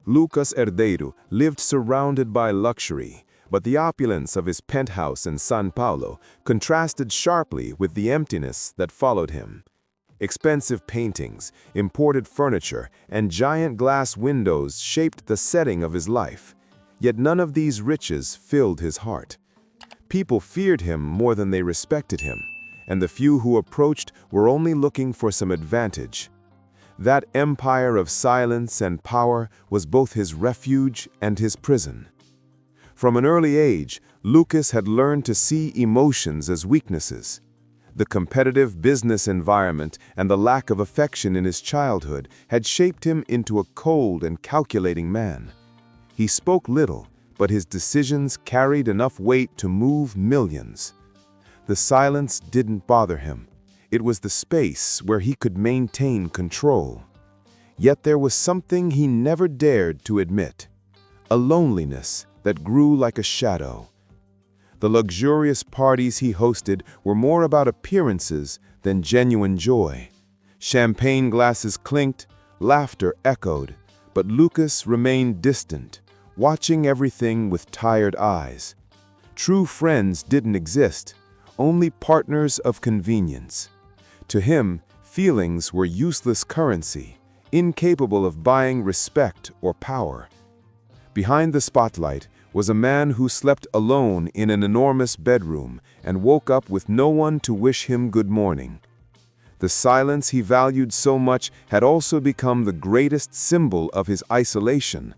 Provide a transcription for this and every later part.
Lucas Herdeiro lived surrounded by luxury, but the opulence of his penthouse in São Paulo contrasted sharply with the emptiness that followed him. Expensive paintings, imported furniture, and giant glass windows shaped the setting of his life, yet none of these riches filled his heart. People feared him more than they respected him, and the few who approached were only looking for some advantage. That empire of silence and power was both his refuge and his prison. From an early age, Lucas had learned to see emotions as weaknesses. The competitive business environment and the lack of affection in his childhood had shaped him into a cold and calculating man. He spoke little, but his decisions carried enough weight to move millions. The silence didn't bother him. It was the space where he could maintain control. Yet there was something he never dared to admit, a loneliness that grew like a shadow. The luxurious parties he hosted were more about appearances than genuine joy. Champagne glasses clinked, laughter echoed, but Lucas remained distant, watching everything with tired eyes. True friends didn't exist, only partners of convenience. To him, feelings were useless currency, incapable of buying respect or power. Behind the spotlight was a man who slept alone in an enormous bedroom and woke up with no one to wish him good morning. The silence he valued so much had also become the greatest symbol of his isolation.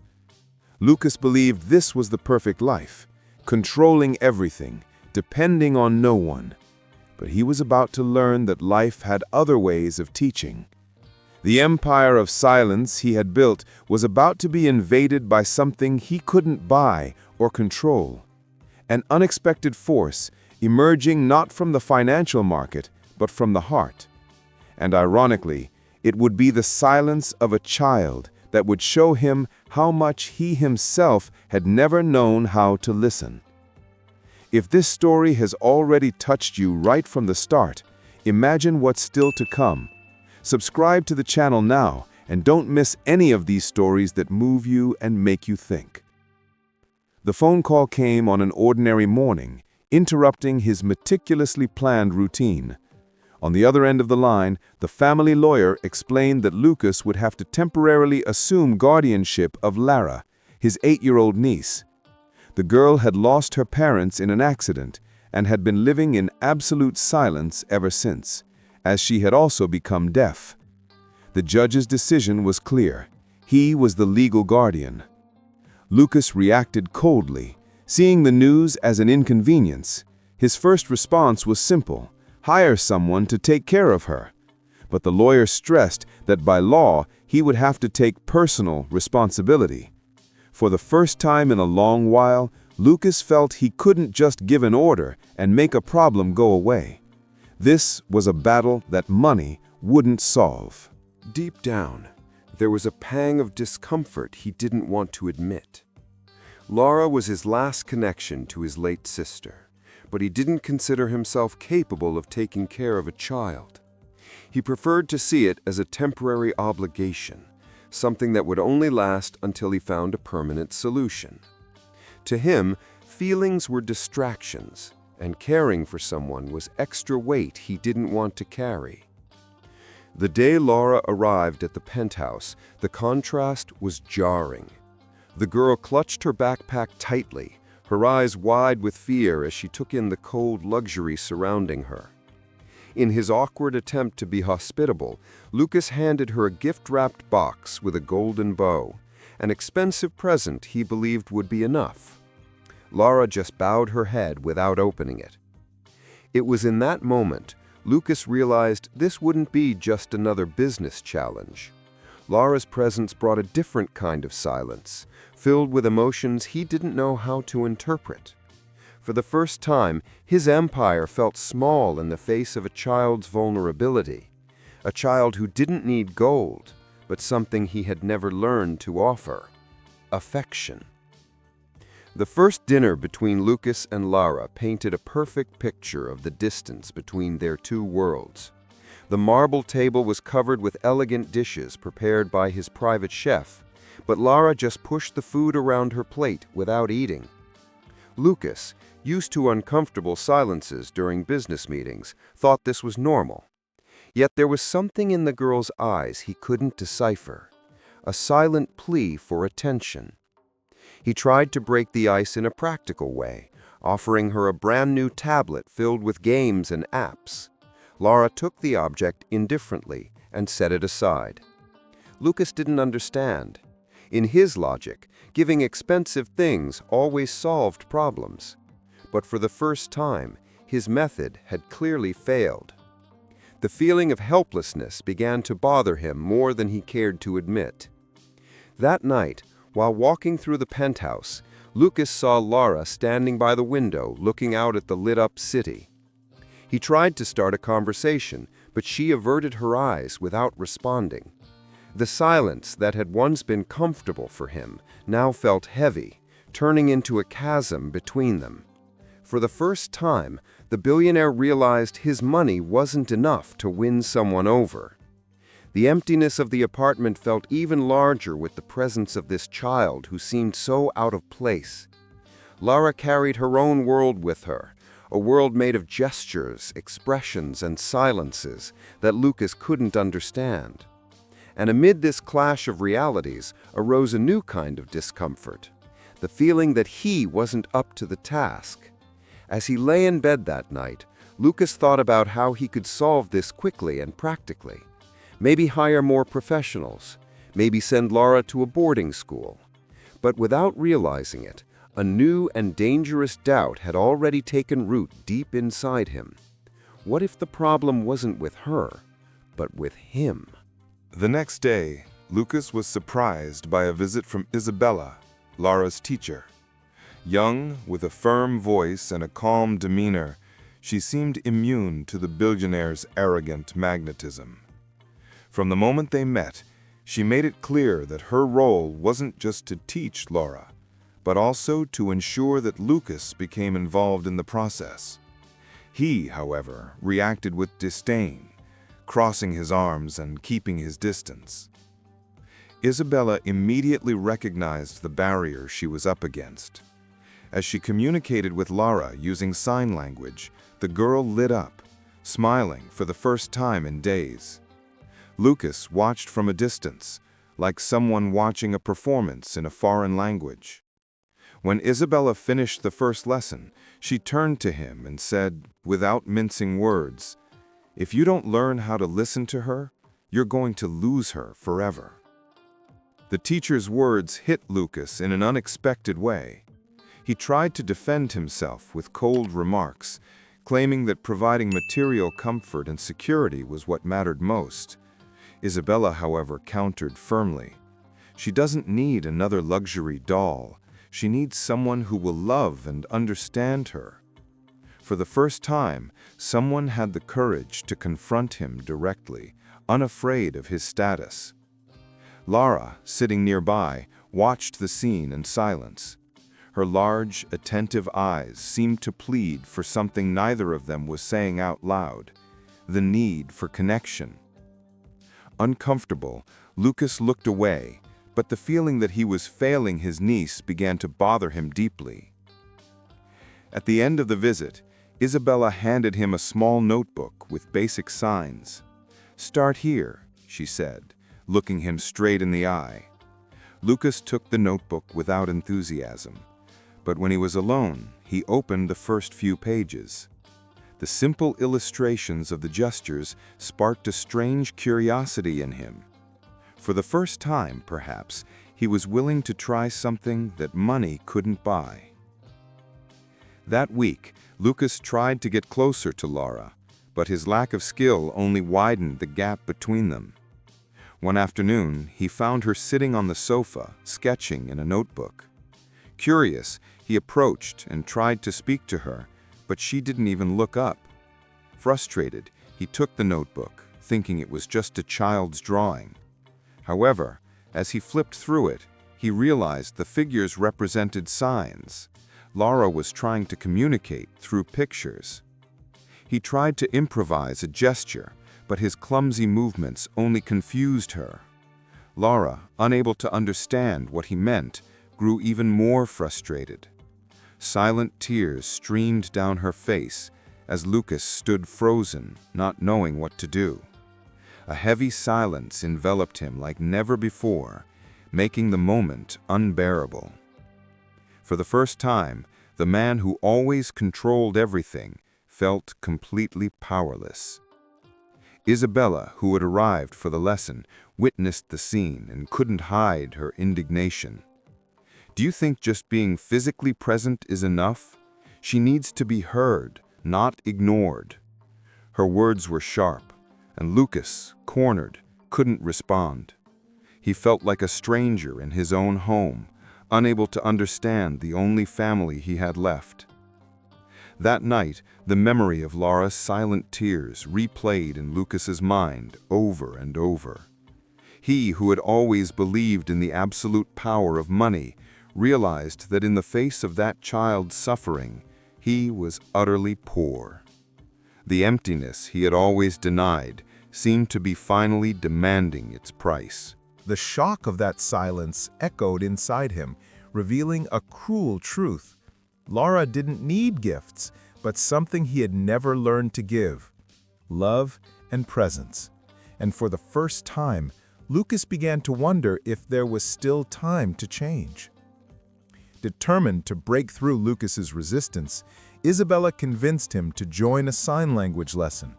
Lucas believed this was the perfect life, controlling everything, depending on no one. But he was about to learn that life had other ways of teaching. The empire of silence he had built was about to be invaded by something he couldn't buy or control. An unexpected force emerging not from the financial market, but from the heart. And ironically, it would be the silence of a child that would show him how much he himself had never known how to listen. If this story has already touched you right from the start, imagine what's still to come. Subscribe to the channel now and don't miss any of these stories that move you and make you think. The phone call came on an ordinary morning, interrupting his meticulously planned routine. On the other end of the line, the family lawyer explained that Lucas would have to temporarily assume guardianship of Lara, his 8-year-old niece. The girl had lost her parents in an accident and had been living in absolute silence ever since, as she had also become deaf. The judge's decision was clear. He was the legal guardian. Lucas reacted coldly, seeing the news as an inconvenience. His first response was simple: hire someone to take care of her. But the lawyer stressed that by law, he would have to take personal responsibility. For the first time in a long while, Lucas felt he couldn't just give an order and make a problem go away. This was a battle that money wouldn't solve. Deep down, there was a pang of discomfort he didn't want to admit. Laura was his last connection to his late sister, but he didn't consider himself capable of taking care of a child. He preferred to see it as a temporary obligation, something that would only last until he found a permanent solution. To him, feelings were distractions, and caring for someone was extra weight he didn't want to carry. The day Laura arrived at the penthouse, the contrast was jarring. The girl clutched her backpack tightly, her eyes wide with fear as she took in the cold luxury surrounding her. In his awkward attempt to be hospitable, Lucas handed her a gift-wrapped box with a golden bow, an expensive present he believed would be enough. Laura just bowed her head without opening it. It was in that moment Lucas realized this wouldn't be just another business challenge. Laura's presence brought a different kind of silence, filled with emotions he didn't know how to interpret. For the first time, his empire felt small in the face of a child's vulnerability, a child who didn't need gold, but something he had never learned to offer: affection. The first dinner between Lucas and Lara painted a perfect picture of the distance between their two worlds. The marble table was covered with elegant dishes prepared by his private chef, but Lara just pushed the food around her plate without eating. Lucas, used to uncomfortable silences during business meetings, thought this was normal. Yet there was something in the girl's eyes he couldn't decipher, a silent plea for attention. He tried to break the ice in a practical way, offering her a brand new tablet filled with games and apps. Lara took the object indifferently and set it aside. Lucas didn't understand. In his logic, giving expensive things always solved problems. But for the first time, his method had clearly failed. The feeling of helplessness began to bother him more than he cared to admit. That night, while walking through the penthouse, Lucas saw Lara standing by the window looking out at the lit-up city. He tried to start a conversation, but she averted her eyes without responding. The silence that had once been comfortable for him now felt heavy, turning into a chasm between them. For the first time, the billionaire realized his money wasn't enough to win someone over. The emptiness of the apartment felt even larger with the presence of this child who seemed so out of place. Lara carried her own world with her, a world made of gestures, expressions, and silences that Lucas couldn't understand. And amid this clash of realities arose a new kind of discomfort, the feeling that he wasn't up to the task. As he lay in bed that night, Lucas thought about how he could solve this quickly and practically. Maybe hire more professionals, maybe send Lara to a boarding school. But without realizing it, a new and dangerous doubt had already taken root deep inside him. What if the problem wasn't with her, but with him? The next day, Lucas was surprised by a visit from Isabella, Lara's teacher. Young, with a firm voice and a calm demeanor, she seemed immune to the billionaire's arrogant magnetism. From the moment they met, she made it clear that her role wasn't just to teach Lara, but also to ensure that Lucas became involved in the process. He, however, reacted with disdain, crossing his arms and keeping his distance. Isabella immediately recognized the barrier she was up against. As she communicated with Lara using sign language, the girl lit up, smiling for the first time in days. Lucas watched from a distance, like someone watching a performance in a foreign language. When Isabella finished the first lesson, she turned to him and said, without mincing words, "If you don't learn how to listen to her, you're going to lose her forever." The teacher's words hit Lucas in an unexpected way. He tried to defend himself with cold remarks, claiming that providing material comfort and security was what mattered most. Isabella, however, countered firmly. She doesn't need another luxury doll. She needs someone who will love and understand her. For the first time, someone had the courage to confront him directly, unafraid of his status. Lara, sitting nearby, watched the scene in silence. Her large, attentive eyes seemed to plead for something neither of them was saying out loud: the need for connection. Uncomfortable, Lucas looked away, but the feeling that he was failing his niece began to bother him deeply. At the end of the visit, Isabella handed him a small notebook with basic signs. "Start here," she said, looking him straight in the eye. Lucas took the notebook without enthusiasm, but when he was alone, he opened the first few pages. The simple illustrations of the gestures sparked a strange curiosity in him. For the first time, perhaps, he was willing to try something that money couldn't buy. That week, Lucas tried to get closer to Lara, but his lack of skill only widened the gap between them. One afternoon, he found her sitting on the sofa, sketching in a notebook. Curious, he approached and tried to speak to her, but she didn't even look up. Frustrated, he took the notebook, thinking it was just a child's drawing. However, as he flipped through it, he realized the figures represented signs. Lara was trying to communicate through pictures. He tried to improvise a gesture, but his clumsy movements only confused her. Laura, unable to understand what he meant, grew even more frustrated. Silent tears streamed down her face as Lucas stood frozen, not knowing what to do. A heavy silence enveloped him like never before, making the moment unbearable. For the first time, the man who always controlled everything felt completely powerless. Isabella, who had arrived for the lesson, witnessed the scene and couldn't hide her indignation. "Do you think just being physically present is enough? She needs to be heard, not ignored." Her words were sharp, and Lucas, cornered, couldn't respond. He felt like a stranger in his own home, unable to understand the only family he had left. That night, the memory of Laura's silent tears replayed in Lucas's mind over and over. He, who had always believed in the absolute power of money, realized that in the face of that child's suffering, he was utterly poor. The emptiness he had always denied seemed to be finally demanding its price. The shock of that silence echoed inside him, revealing a cruel truth. Laura didn't need gifts, but something he had never learned to give: love and presence. And for the first time, Lucas began to wonder if there was still time to change. Determined to break through Lucas's resistance, Isabella convinced him to join a sign language lesson.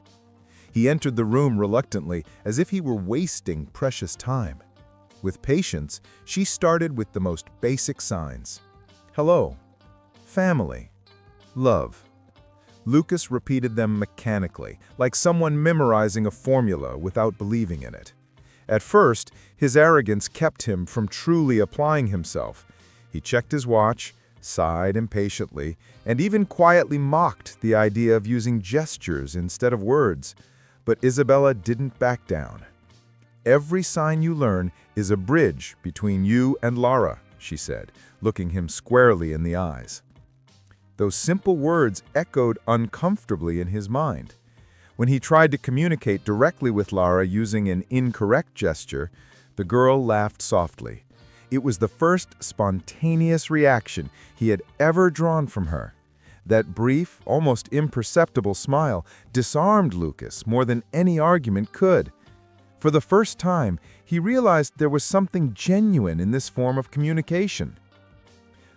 He entered the room reluctantly, as if he were wasting precious time. With patience, she started with the most basic signs: hello, family, love. Lucas repeated them mechanically, like someone memorizing a formula without believing in it. At first, his arrogance kept him from truly applying himself. He checked his watch, sighed impatiently, and even quietly mocked the idea of using gestures instead of words. But Isabella didn't back down. "Every sign you learn is a bridge between you and Laura," she said, looking him squarely in the eyes. Those simple words echoed uncomfortably in his mind. When he tried to communicate directly with Laura using an incorrect gesture, the girl laughed softly. It was the first spontaneous reaction he had ever drawn from her. That brief, almost imperceptible smile disarmed Lucas more than any argument could. For the first time, he realized there was something genuine in this form of communication.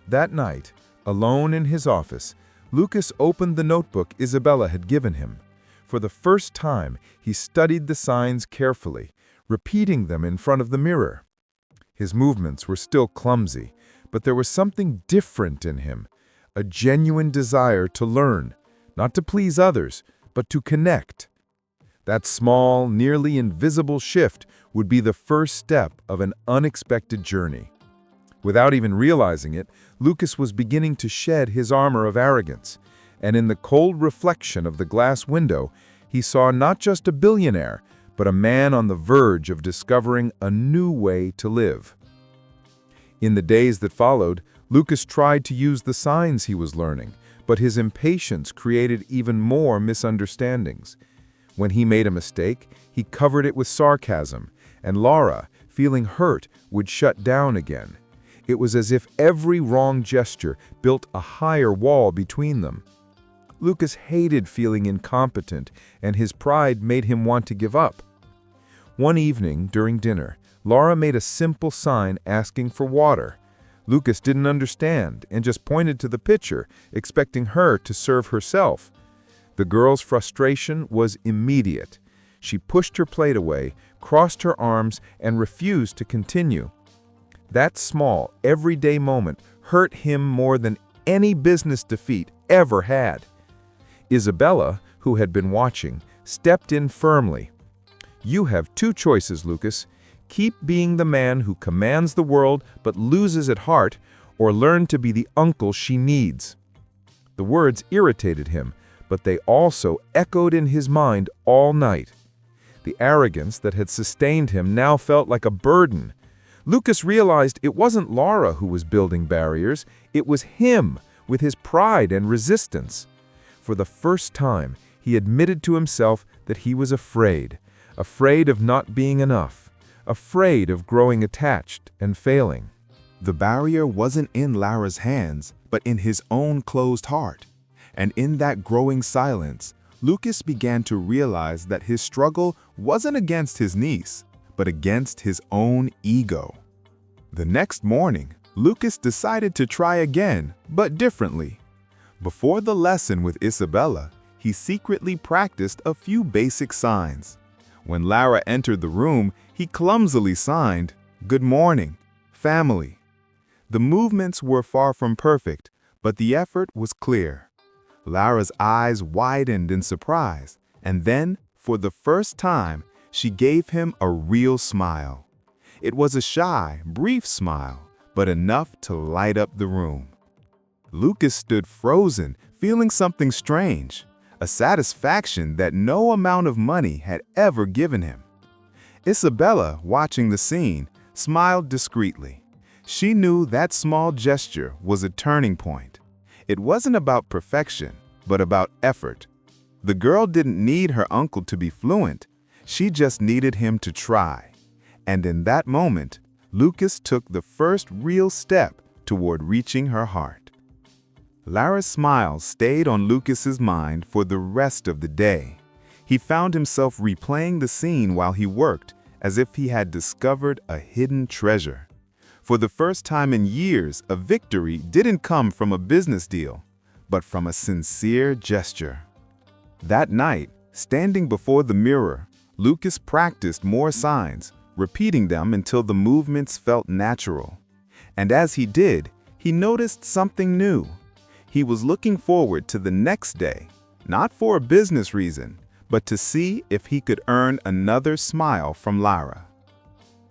That night, alone in his office, Lucas opened the notebook Isabella had given him. For the first time, he studied the signs carefully, repeating them in front of the mirror. His movements were still clumsy, but there was something different in him, a genuine desire to learn, not to please others, but to connect. That small, nearly invisible shift would be the first step of an unexpected journey. Without even realizing it, Lucas was beginning to shed his armor of arrogance, and in the cold reflection of the glass window, he saw not just a billionaire, but a man on the verge of discovering a new way to live. In the days that followed, Lucas tried to use the signs he was learning, but his impatience created even more misunderstandings. When he made a mistake, he covered it with sarcasm, and Laura, feeling hurt, would shut down again. It was as if every wrong gesture built a higher wall between them. Lucas hated feeling incompetent, and his pride made him want to give up. One evening, during dinner, Laura made a simple sign asking for water. Lucas didn't understand and just pointed to the pitcher, expecting her to serve herself. The girl's frustration was immediate. She pushed her plate away, crossed her arms, and refused to continue. That small, everyday moment hurt him more than any business defeat ever had. Isabella, who had been watching, stepped in firmly. "You have two choices, Lucas. Keep being the man who commands the world but loses at heart, or learn to be the uncle she needs." The words irritated him, but they also echoed in his mind all night. The arrogance that had sustained him now felt like a burden. Lucas realized it wasn't Laura who was building barriers, it was him, with his pride and resistance. For the first time, he admitted to himself that he was afraid of not being enough, afraid of growing attached and failing. The barrier wasn't in Lara's hands, but in his own closed heart. And in that growing silence, Lucas began to realize that his struggle wasn't against his niece, but against his own ego. The next morning, Lucas decided to try again, but differently. Before the lesson with Isabella, he secretly practiced a few basic signs. When Lara entered the room, he clumsily signed, "Good morning, family." The movements were far from perfect, but the effort was clear. Lara's eyes widened in surprise, and then, for the first time, she gave him a real smile. It was a shy, brief smile, but enough to light up the room. Lucas stood frozen, feeling something strange, a satisfaction that no amount of money had ever given him. Isabella, watching the scene, smiled discreetly. She knew that small gesture was a turning point. It wasn't about perfection, but about effort. The girl didn't need her uncle to be fluent. She just needed him to try. And in that moment, Lucas took the first real step toward reaching her heart. Lara's smile stayed on Lucas's mind for the rest of the day. He found himself replaying the scene while he worked, as if he had discovered a hidden treasure. For the first time in years, a victory didn't come from a business deal, but from a sincere gesture. That night, standing before the mirror, Lucas practiced more signs, repeating them until the movements felt natural. And as he did, he noticed something new. He was looking forward to the next day, not for a business reason, but to see if he could earn another smile from Lara.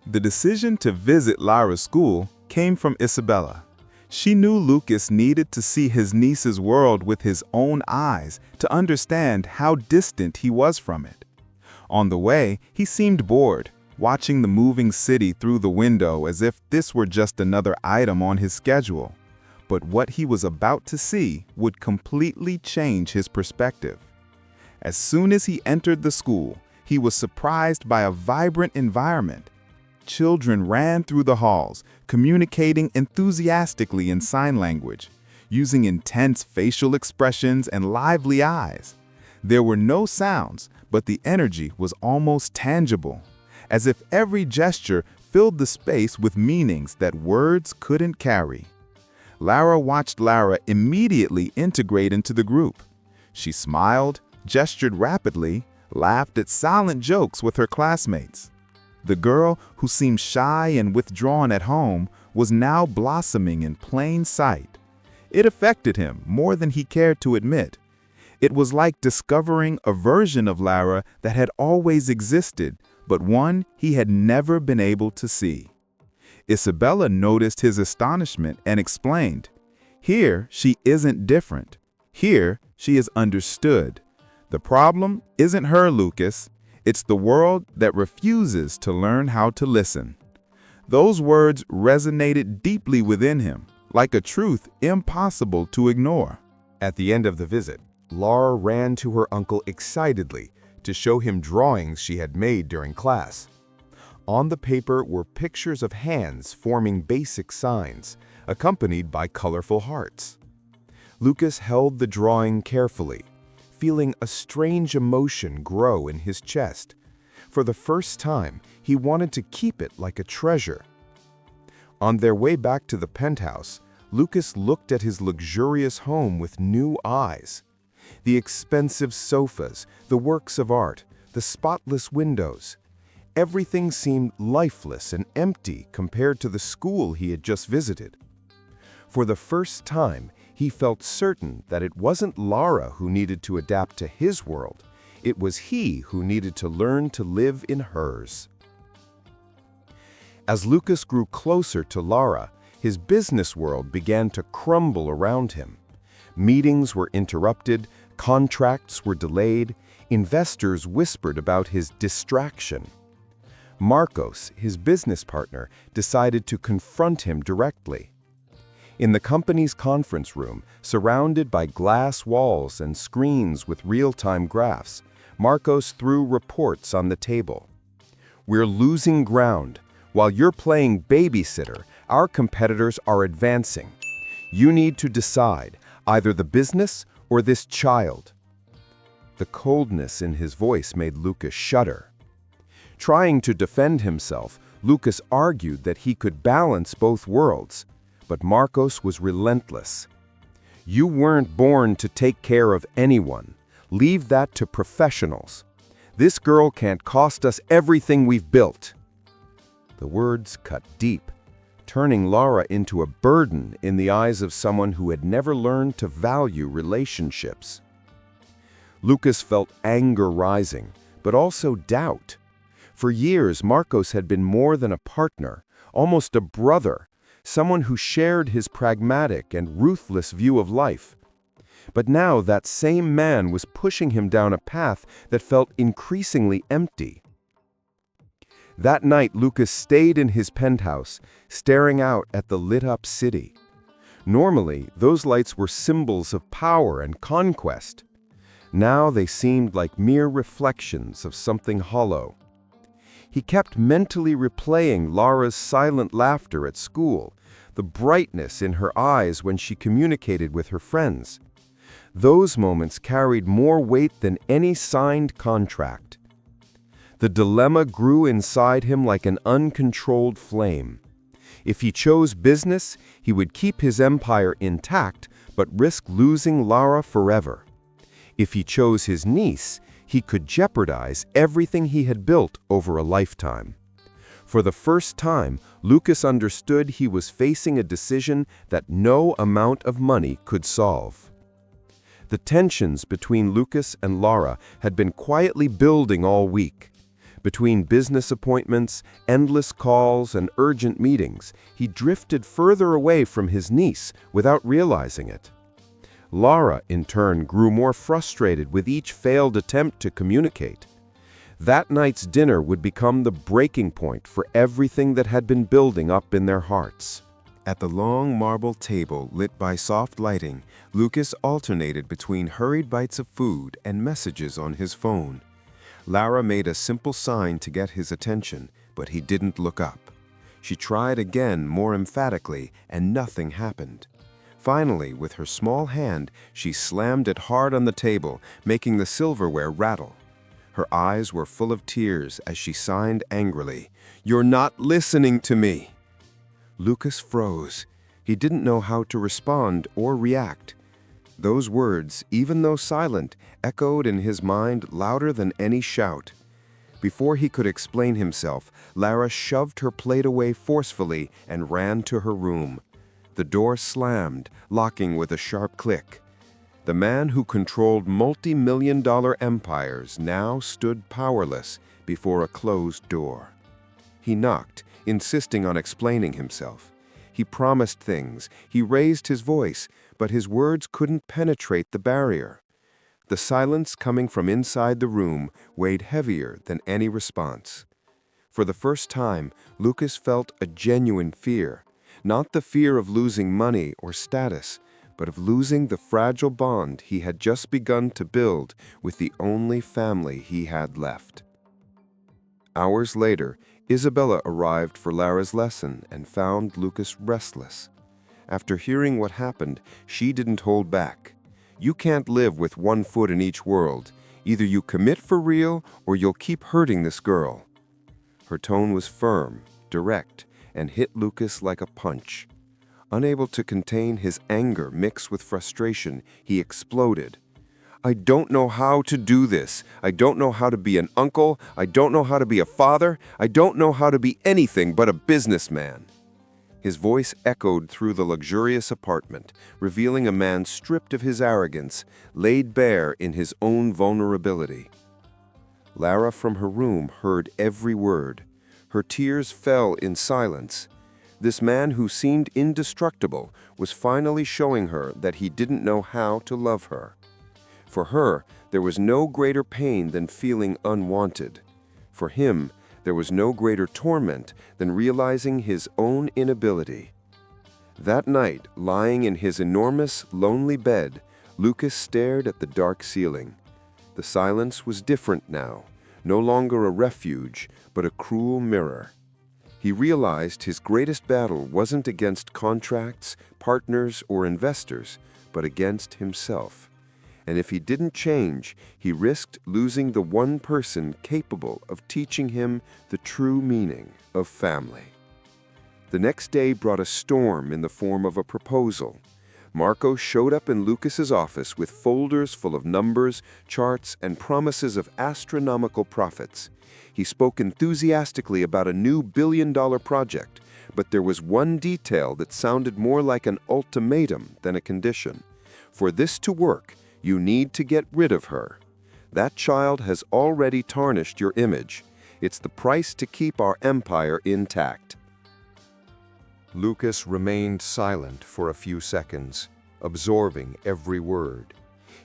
The decision to visit Lara's school came from Isabella. She knew Lucas needed to see his niece's world with his own eyes to understand how distant he was from it. On the way, he seemed bored, watching the moving city through the window as if this were just another item on his schedule. But what he was about to see would completely change his perspective. As soon as he entered the school, he was surprised by a vibrant environment. Children ran through the halls, communicating enthusiastically in sign language, using intense facial expressions and lively eyes. There were no sounds, but the energy was almost tangible, as if every gesture filled the space with meanings that words couldn't carry. Lara watched Lara immediately integrate into the group. She smiled, gestured rapidly, laughed at silent jokes with her classmates. The girl, who seemed shy and withdrawn at home, was now blossoming in plain sight. It affected him more than he cared to admit. It was like discovering a version of Lara that had always existed, but one he had never been able to see. Isabella noticed his astonishment and explained, "Here, she isn't different. Here, she is understood. The problem isn't her, Lucas. It's the world that refuses to learn how to listen." Those words resonated deeply within him, like a truth impossible to ignore. At the end of the visit, Lara ran to her uncle excitedly to show him drawings she had made during class. On the paper were pictures of hands forming basic signs, accompanied by colorful hearts. Lucas held the drawing carefully, feeling a strange emotion grow in his chest. For the first time, he wanted to keep it like a treasure. On their way back to the penthouse, Lucas looked at his luxurious home with new eyes. The expensive sofas, the works of art, the spotless windows. Everything seemed lifeless and empty compared to the school he had just visited. For the first time, he felt certain that it wasn't Lara who needed to adapt to his world. It was he who needed to learn to live in hers. As Lucas grew closer to Lara, his business world began to crumble around him. Meetings were interrupted, contracts were delayed, investors whispered about his distraction. Marcos, his business partner, decided to confront him directly. In the company's conference room, surrounded by glass walls and screens with real-time graphs, Marcos threw reports on the table. We're losing ground. While you're playing babysitter, our competitors are advancing. You need to decide, either the business or this child." The coldness in his voice made Lucas shudder. Trying to defend himself, Lucas argued that he could balance both worlds, but Marcos was relentless. "You weren't born to take care of anyone. Leave that to professionals. This girl can't cost us everything we've built." The words cut deep, turning Lara into a burden in the eyes of someone who had never learned to value relationships. Lucas felt anger rising, but also doubt. For years, Marcos had been more than a partner, almost a brother, someone who shared his pragmatic and ruthless view of life. But now that same man was pushing him down a path that felt increasingly empty. That night, Lucas stayed in his penthouse, staring out at the lit-up city. Normally, those lights were symbols of power and conquest. Now they seemed like mere reflections of something hollow. He kept mentally replaying Lara's silent laughter at school, the brightness in her eyes when she communicated with her friends. Those moments carried more weight than any signed contract. The dilemma grew inside him like an uncontrolled flame. If he chose business, he would keep his empire intact but risk losing Lara forever. If he chose his niece, he could jeopardize everything he had built over a lifetime. For the first time, Lucas understood he was facing a decision that no amount of money could solve. The tensions between Lucas and Lara had been quietly building all week. Between business appointments, endless calls, and urgent meetings, he drifted further away from his niece without realizing it. Lara, in turn, grew more frustrated with each failed attempt to communicate. That night's dinner would become the breaking point for everything that had been building up in their hearts. At the long marble table lit by soft lighting, Lucas alternated between hurried bites of food and messages on his phone. Lara made a simple sign to get his attention, but he didn't look up. She tried again more emphatically, and nothing happened. Finally, with her small hand, she slammed it hard on the table, making the silverware rattle. Her eyes were full of tears as she signed angrily, "You're not listening to me!" Lucas froze. He didn't know how to respond or react. Those words, even though silent, echoed in his mind louder than any shout. Before he could explain himself, Lara shoved her plate away forcefully and ran to her room. The door slammed, locking with a sharp click. The man who controlled multi-million-dollar empires now stood powerless before a closed door. He knocked, insisting on explaining himself. He promised things, he raised his voice, but his words couldn't penetrate the barrier. The silence coming from inside the room weighed heavier than any response. For the first time, Lucas felt a genuine fear. Not the fear of losing money or status, but of losing the fragile bond he had just begun to build with the only family he had left. Hours later, Isabella arrived for Lara's lesson and found Lucas restless. After hearing what happened, she didn't hold back. "You can't live with one foot in each world. Either you commit for real or you'll keep hurting this girl." Her tone was firm, direct, and hit Lucas like a punch. Unable to contain his anger mixed with frustration, he exploded. "I don't know how to do this. I don't know how to be an uncle. I don't know how to be a father. I don't know how to be anything but a businessman." His voice echoed through the luxurious apartment, revealing a man stripped of his arrogance, laid bare in his own vulnerability. Lara from her room heard every word. Her tears fell in silence. This man who seemed indestructible was finally showing her that he didn't know how to love her. For her, there was no greater pain than feeling unwanted. For him, there was no greater torment than realizing his own inability. That night, lying in his enormous, lonely bed, Lucas stared at the dark ceiling. The silence was different now. no longer a refuge, but a cruel mirror. He realized his greatest battle wasn't against contracts, partners, or investors, but against himself. And if he didn't change, he risked losing the one person capable of teaching him the true meaning of family. The next day brought a storm in the form of a proposal. Marco showed up in Lucas's office with folders full of numbers, charts, and promises of astronomical profits. He spoke enthusiastically about a new billion-dollar project, but there was one detail that sounded more like an ultimatum than a condition. For this to work, you need to get rid of her. That child has already tarnished your image. It's the price to keep our empire intact. Lucas remained silent for a few seconds, absorbing every word.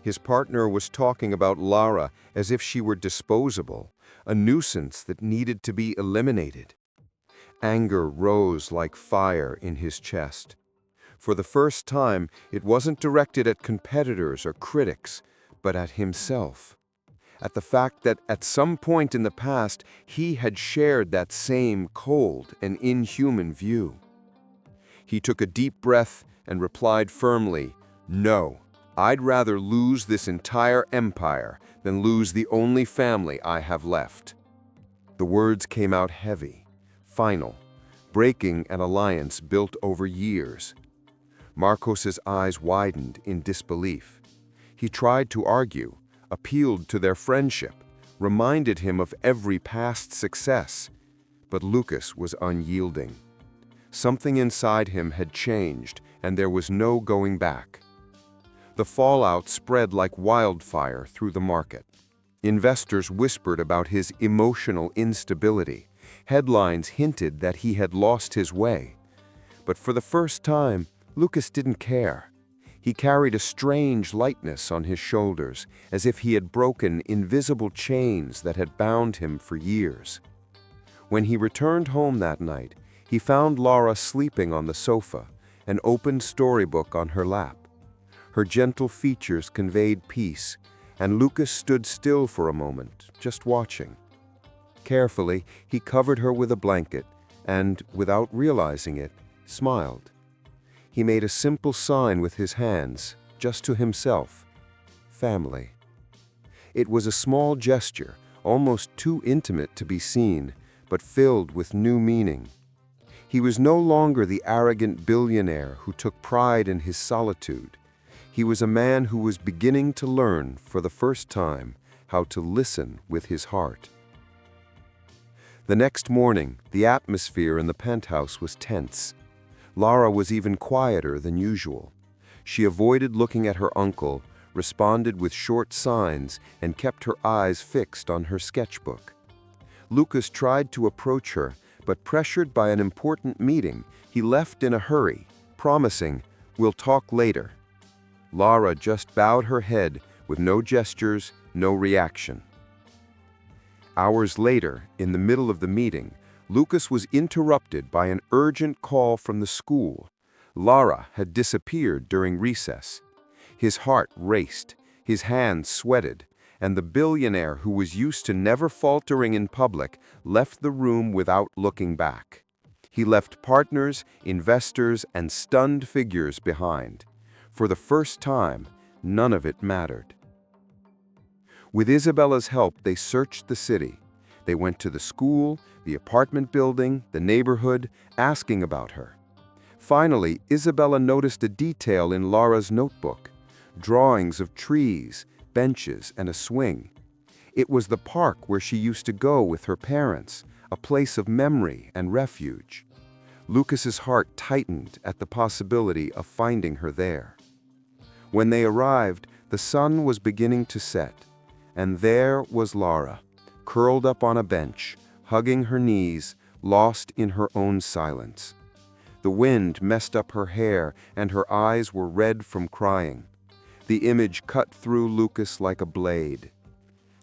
His partner was talking about Lara as if she were disposable, a nuisance that needed to be eliminated. Anger rose like fire in his chest. For the first time, it wasn't directed at competitors or critics, but at himself. At the fact that at some point in the past, he had shared that same cold and inhuman view. He took a deep breath and replied firmly, "No, I'd rather lose this entire empire than lose the only family I have left." The words came out heavy, final, breaking an alliance built over years. Marcos's eyes widened in disbelief. He tried to argue, appealed to their friendship, reminded him of every past success, but Lucas was unyielding. Something inside him had changed, and there was no going back. The fallout spread like wildfire through the market. Investors whispered about his emotional instability. Headlines hinted that he had lost his way. But for the first time, Lucas didn't care. He carried a strange lightness on his shoulders, as if he had broken invisible chains that had bound him for years. When he returned home that night, he found Lara sleeping on the sofa, an open storybook on her lap. Her gentle features conveyed peace, and Lucas stood still for a moment, just watching. Carefully, he covered her with a blanket and, without realizing it, smiled. He made a simple sign with his hands, just to himself. Family. It was a small gesture, almost too intimate to be seen, but filled with new meaning. He was no longer the arrogant billionaire who took pride in his solitude. He was a man who was beginning to learn, for the first time, how to listen with his heart. The next morning, the atmosphere in the penthouse was tense. Lara was even quieter than usual. She avoided looking at her uncle, responded with short signs, and kept her eyes fixed on her sketchbook. Lucas tried to approach her, but pressured by an important meeting, he left in a hurry, promising, "We'll talk later." Lara just bowed her head with no gestures, no reaction. Hours later, in the middle of the meeting, Lucas was interrupted by an urgent call from the school. Lara had disappeared during recess. His heart raced, his hands sweated, and the billionaire who was used to never faltering in public left the room without looking back. He left partners, investors, and stunned figures behind. For the first time, none of it mattered. With Isabella's help, they searched the city. They went to the school, the apartment building, the neighborhood, asking about her. Finally, Isabella noticed a detail in Lara's notebook: drawings of trees, benches, and a swing. It was the park where she used to go with her parents, a place of memory and refuge. Lucas's heart tightened at the possibility of finding her there. When they arrived, the sun was beginning to set, and there was Lara, curled up on a bench, hugging her knees, lost in her own silence. The wind messed up her hair, and her eyes were red from crying. The image cut through Lucas like a blade.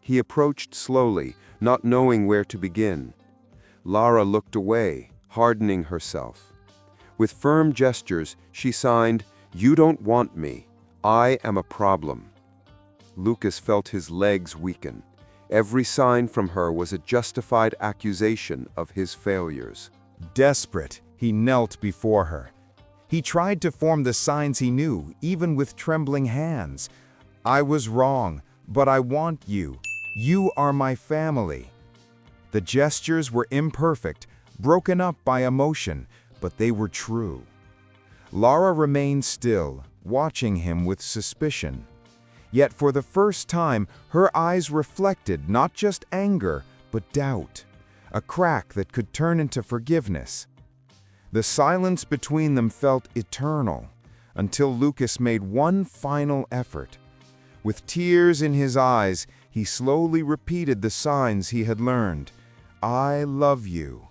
He approached slowly, not knowing where to begin. Lara looked away, hardening herself. With firm gestures, she signed, "You don't want me. I am a problem." Lucas felt his legs weaken. Every sign from her was a justified accusation of his failures. Desperate, he knelt before her. He tried to form the signs he knew, even with trembling hands. I was wrong, but I want you. You are my family. The gestures were imperfect, broken up by emotion, but they were true. Lara remained still, watching him with suspicion. Yet for the first time, her eyes reflected not just anger, but doubt, a crack that could turn into forgiveness. The silence between them felt eternal, until Lucas made one final effort. With tears in his eyes, he slowly repeated the signs he had learned. I love you.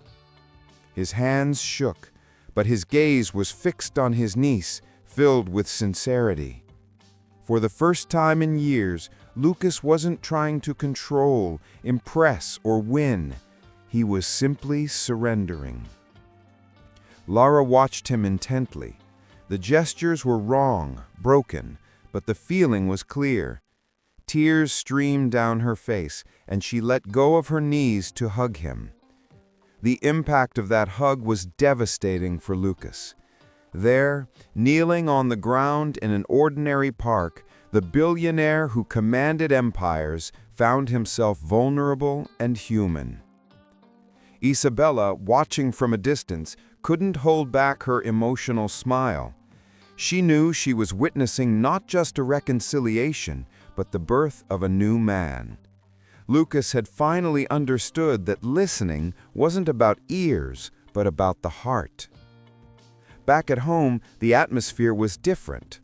His hands shook, but his gaze was fixed on his niece, filled with sincerity. For the first time in years, Lucas wasn't trying to control, impress, or win. He was simply surrendering. Lara watched him intently. The gestures were wrong, broken, but the feeling was clear. Tears streamed down her face, and she let go of her knees to hug him. The impact of that hug was devastating for Lucas. There, kneeling on the ground in an ordinary park, the billionaire who commanded empires found himself vulnerable and human. Isabella, watching from a distance, couldn't hold back her emotional smile. She knew she was witnessing not just a reconciliation, but the birth of a new man. Lucas had finally understood that listening wasn't about ears, but about the heart. Back at home, the atmosphere was different.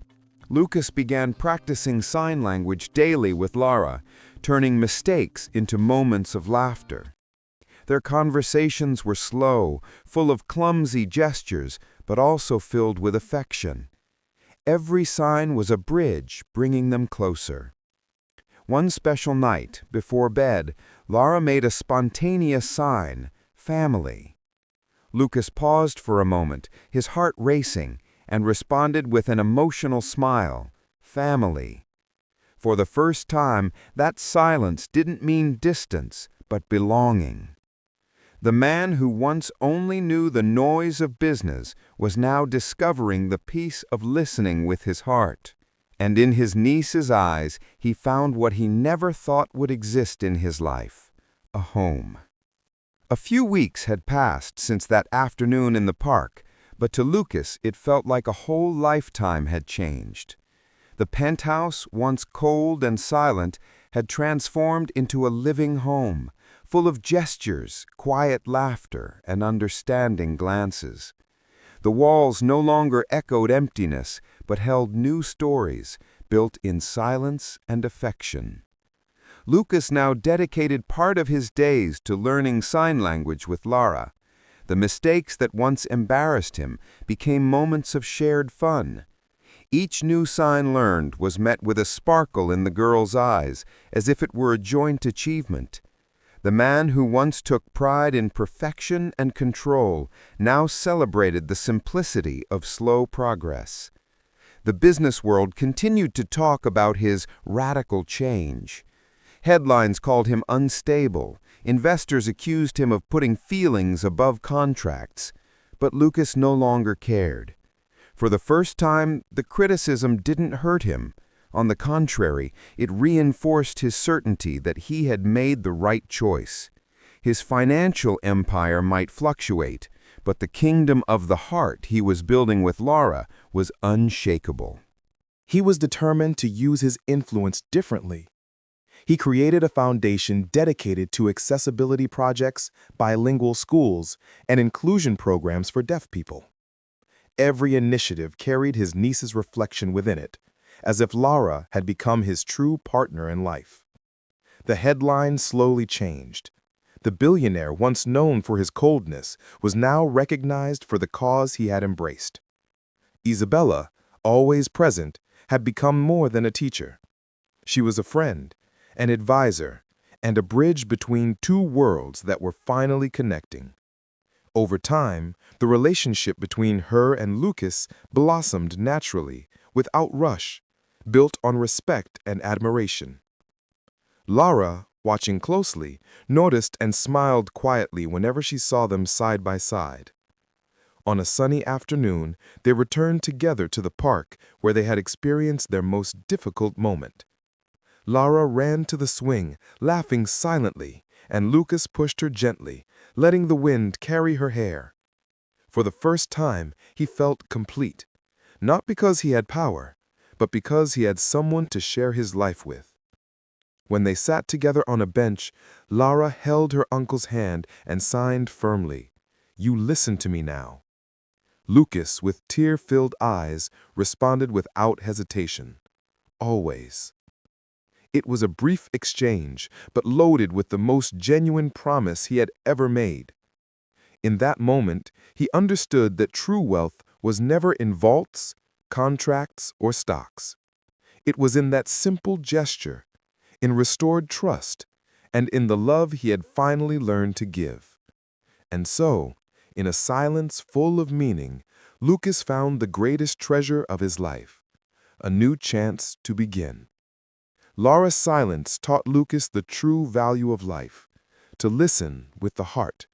Lucas began practicing sign language daily with Lara, turning mistakes into moments of laughter. Their conversations were slow, full of clumsy gestures, but also filled with affection. Every sign was a bridge, bringing them closer. One special night, before bed, Lara made a spontaneous sign, family. Lucas paused for a moment, his heart racing, and responded with an emotional smile, family. For the first time, that silence didn't mean distance, but belonging. The man who once only knew the noise of business was now discovering the peace of listening with his heart. And in his niece's eyes, he found what he never thought would exist in his life, a home. A few weeks had passed since that afternoon in the park, but to Lucas it felt like a whole lifetime had changed. The penthouse, once cold and silent, had transformed into a living home, full of gestures, quiet laughter, and understanding glances. The walls no longer echoed emptiness, but held new stories, built in silence and affection. Lucas now dedicated part of his days to learning sign language with Lara. The mistakes that once embarrassed him became moments of shared fun. Each new sign learned was met with a sparkle in the girl's eyes, as if it were a joint achievement. The man who once took pride in perfection and control now celebrated the simplicity of slow progress. The business world continued to talk about his radical change. Headlines called him unstable. Investors accused him of putting feelings above contracts. But Lucas no longer cared. For the first time, the criticism didn't hurt him. On the contrary, it reinforced his certainty that he had made the right choice. His financial empire might fluctuate, but the kingdom of the heart he was building with Lara was unshakable. He was determined to use his influence differently. He created a foundation dedicated to accessibility projects, bilingual schools, and inclusion programs for deaf people. Every initiative carried his niece's reflection within it, as if Lara had become his true partner in life. The headlines slowly changed. The billionaire, once known for his coldness, was now recognized for the cause he had embraced. Isabella, always present, had become more than a teacher. She was a friend, an advisor, and a bridge between two worlds that were finally connecting. Over time, the relationship between her and Lucas blossomed naturally, without rush, built on respect and admiration. Lara, watching closely, noticed and smiled quietly whenever she saw them side by side. On a sunny afternoon, they returned together to the park where they had experienced their most difficult moment. Lara ran to the swing, laughing silently, and Lucas pushed her gently, letting the wind carry her hair. For the first time, he felt complete, not because he had power, but because he had someone to share his life with. When they sat together on a bench, Lara held her uncle's hand and signed firmly, "You listen to me now." Lucas, with tear-filled eyes, responded without hesitation, "Always." It was a brief exchange, but loaded with the most genuine promise he had ever made. In that moment, he understood that true wealth was never in vaults, contracts, or stocks. It was in that simple gesture, in restored trust, and in the love he had finally learned to give. And so, in a silence full of meaning, Lucas found the greatest treasure of his life, a new chance to begin. Lara's silence taught Lucas the true value of life, to listen with the heart.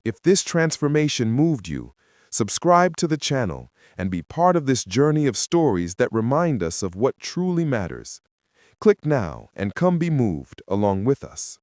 If this transformation moved you, subscribe to the channel and be part of this journey of stories that remind us of what truly matters. Click now and come be moved along with us.